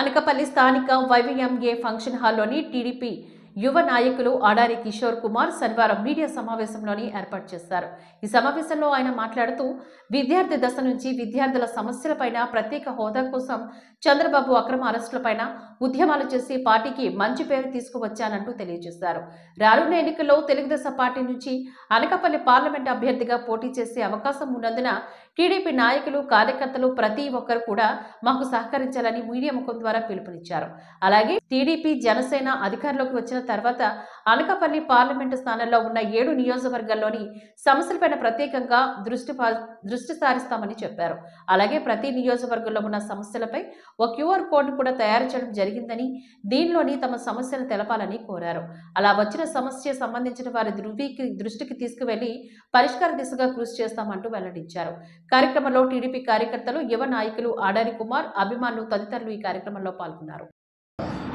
అనకపల్లి స్థానిక వైవీఎంఏ function హాల్లోని TDP యువ నాయకులు ఆడారి కిషోర్ కుమార్ శనివారం మీడియా సమావేశంలోని ఏర్పాటు చేశారు. ఈ సమావేశంలో ఆయన మాట్లాడుతూ విద్యార్థి దశ నుంచి విద్యార్థుల సమస్యలపైన ప్రత్యేక హోదా కోసం చంద్రబాబు అక్రమ అరెస్టులపైన ఉద్యమాలు చేసి పార్టీకి మంచి పేరు తీసుకువచ్చానంటూ తెలియజేశారు. రానున్న ఎన్నికల్లో తెలుగుదేశం పార్టీ నుంచి అనకపల్లి పార్లమెంట్ అభ్యర్థిగా పోటీ చేసే అవకాశం ఉన్నందున టీడీపీ నాయకులు కార్యకర్తలు ప్రతి ఒక్కరు కూడా మాకు సహకరించాలని మీడియా ముఖం ద్వారా పిలుపునిచ్చారు. అలాగే టీడీపీ జనసేన అధికారంలోకి వచ్చిన తర్వాత అనకాపల్లి పార్లమెంటు స్థానంలో ఉన్న 7 నియోజకవర్గాల్లోని సమస్యలపైన ప్రత్యేకంగా దృష్టి సారిస్తామని చెప్పారు. అలాగే ప్రతి నియోజకవర్గంలో ఉన్న సమస్యలపై ఒక QR కోడ్ కూడా తయారు చేయడం జరిగిందని, దీనిలోని తమ సమస్యను తెలపాలని కోరారు. అలా వచ్చిన సమస్య సంబంధించిన వారి దృష్టికి తీసుకువెళ్లి పరిష్కార దిశగా కృషి చేస్తామంటూ వెల్లడించారు. కార్యక్రమంలో టీడీపీ కార్యకర్తలు, యువ నాయకులు ఆడారి కుమార్, అభిమానులు తదితరులు ఈ కార్యక్రమంలో పాల్గొన్నారు.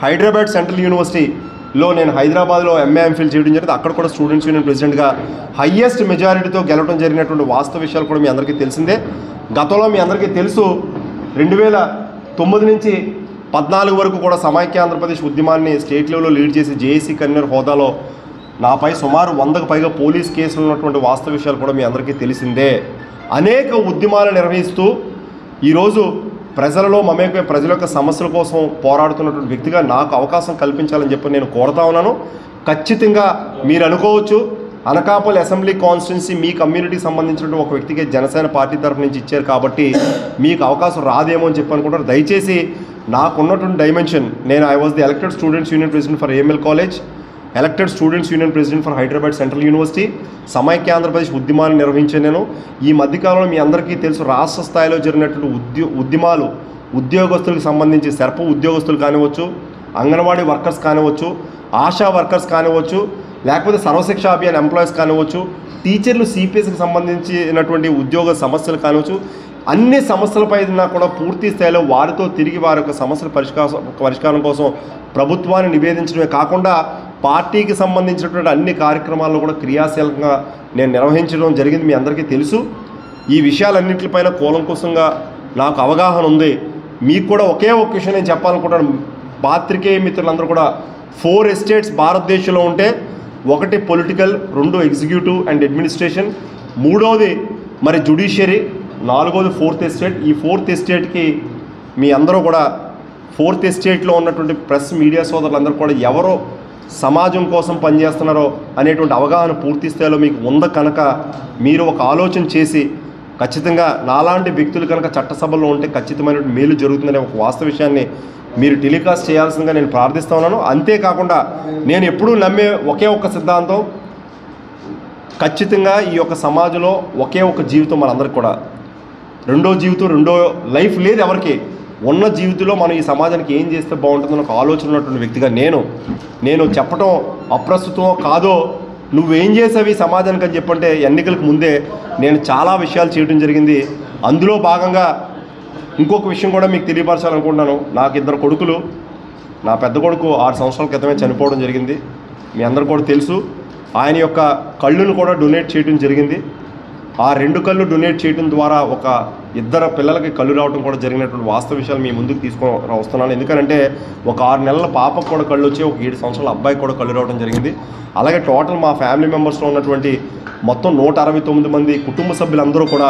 హైదరాబాద్ సెంట్రల్ యూనివర్సిటీలో నేను హైదరాబాద్లో MA MPhil చేయడం జరిగింది. అక్కడ కూడా స్టూడెంట్స్ యూనియన్ ప్రెసిడెంట్గా హయ్యెస్ట్ మెజారిటీతో గెలవడం జరిగినటువంటి వాస్తవ విషయాలు కూడా మీ అందరికీ తెలిసిందే. గతంలో మీ అందరికీ తెలుసు 2009 నుంచి 14 వరకు కూడా సమైక్య ఆంధ్రప్రదేశ్ ఉద్యమాన్ని స్టేట్ లెవెల్లో లీడ్ చేసి JAC కన్వీనర్ హోదాలో నాపై సుమారు 100కు పైగా పోలీస్ కేసులు ఉన్నటువంటి వాస్తవ విషయాలు కూడా మీ అందరికీ తెలిసిందే. అనేక ఉద్యమాలు నిర్వహిస్తూ ఈరోజు ప్రజలలో మమేకమై ప్రజల యొక్క సమస్యల కోసం పోరాడుతున్నటువంటి వ్యక్తిగా నాకు అవకాశం కల్పించాలని చెప్పి నేను కోరుతా ఉన్నాను. ఖచ్చితంగా మీరు అనుకోవచ్చు, అనకాపల్లి అసెంబ్లీ కాన్స్టిట్యున్సీ మీ కమ్యూనిటీకి సంబంధించినటువంటి ఒక వ్యక్తికి జనసేన పార్టీ తరఫు నుంచి ఇచ్చారు కాబట్టి మీకు అవకాశం రాదేమో అని చెప్పి అనుకుంటారు. దయచేసి నాకున్నటువంటి డైమెన్షన్, నేను I was the elected students union president for AML college, elected students union president for Hyderabad central university, సమైక్య ఆంధ్రప్రదేశ్ ఉద్యమాన్ని నిర్వహించాను నేను. ఈ మధ్యకాలంలో మీ అందరికీ తెలుసు, రాష్ట్ర స్థాయిలో జరిగినటువంటి ఉద్యమాలు ఉద్యోగస్తులకు సంబంధించి సెర్ప ఉద్యోగస్తులు కానివచ్చు, అంగన్వాడీ వర్కర్స్ కానివచ్చు, ఆశా వర్కర్స్ కానివచ్చు, లేకపోతే సర్వశిక్ష అభియాన్ ఎంప్లాయీస్ కానివచ్చు, టీచర్లు CPSకి సంబంధించినటువంటి ఉద్యోగ సమస్యలు కానివచ్చు, అన్ని సమస్యలపై కూడా పూర్తి స్థాయిలో వారితో తిరిగి వారి యొక్క సమస్యల పరిష్కారం కోసం ప్రభుత్వాన్ని నివేదించడమే కాకుండా పార్టీకి సంబంధించినటువంటి అన్ని కార్యక్రమాల్లో కూడా క్రియాశీలకంగా నేను నిర్వహించడం జరిగింది. మీ అందరికీ తెలుసు. ఈ విషయాలన్నింటిపైన కూలంకుశంగా నాకు అవగాహన ఉంది. మీకు కూడా ఒకే ఒక విషయం నేను చెప్పాలనుకుంటాను. పాత్రికేయ మిత్రులందరూ కూడా 4 ఎస్టేట్స్ భారతదేశంలో ఉంటే, 1 పొలిటికల్, 2 ఎగ్జిక్యూటివ్ అండ్ అడ్మినిస్ట్రేషన్, 3వది మరి జ్యుడిషియరీ, 4వది 4th ఎస్టేట్. ఈ 4th ఎస్టేట్కి మీ అందరూ కూడా 4th ఎస్టేట్లో ఉన్నటువంటి ప్రెస్ మీడియా సోదరులందరూ కూడా ఎవరో సమాజం కోసం పనిచేస్తున్నారో అనేటువంటి అవగాహన పూర్తి స్థాయిలో మీకు ఉంది కనుక మీరు ఒక ఆలోచన చేసి ఖచ్చితంగా నాలాంటి వ్యక్తులు కనుక చట్టసభలో ఉంటే ఖచ్చితమైనటువంటి మేలు జరుగుతుందనే ఒక వాస్తవ విషయాన్ని మీరు టెలికాస్ట్ చేయాల్సిందిగా నేను ప్రార్థిస్తూ ఉన్నాను. అంతేకాకుండా నేను ఎప్పుడూ నమ్మే ఒకే ఒక్క సిద్ధాంతం, ఖచ్చితంగా ఈ యొక్క సమాజంలో ఒకే ఒక జీవితం మనందరికి కూడా, రెండో జీవితం, రెండో లైఫ్ లేదు ఎవరికి. ఉన్న జీవితంలో మనం ఈ సమాజానికి ఏం చేస్తే బాగుంటుందని ఒక ఆలోచన ఉన్నటువంటి వ్యక్తిగా నేను చెప్పడం అప్రస్తుతం కాదో, నువ్వేం చేసావు ఈ సమాజానికి అని చెప్పంటే ఎన్నికలకు ముందే నేను చాలా విషయాలు చేయడం జరిగింది. అందులో భాగంగా ఇంకొక విషయం కూడా మీకు తెలియపరచాలనుకుంటున్నాను. నాకు 2 కొడుకులు. నా పెద్ద కొడుకు 6 సంవత్సరాల క్రితమే చనిపోవడం జరిగింది. మీ అందరు కూడా తెలుసు. ఆయన యొక్క కళ్ళును కూడా డొనేట్ చేయడం జరిగింది. ఆ 2 కళ్ళు డొనేట్ చేయడం ద్వారా ఒక 2 పిల్లలకి కళ్ళు రావడం కూడా జరిగినటువంటి వాస్తవ విషయాలు మీ ముందుకు తీసుకొని వస్తున్నాను. ఎందుకంటే ఒక 6 నెలల పాపకు కూడా కళ్ళు వచ్చి, ఒక 7 సంవత్సరాల అబ్బాయికి కూడా కళ్ళు రావడం జరిగింది. అలాగే టోటల్ మా ఫ్యామిలీ మెంబర్స్లో ఉన్నటువంటి మొత్తం 169 మంది కుటుంబ సభ్యులందరూ కూడా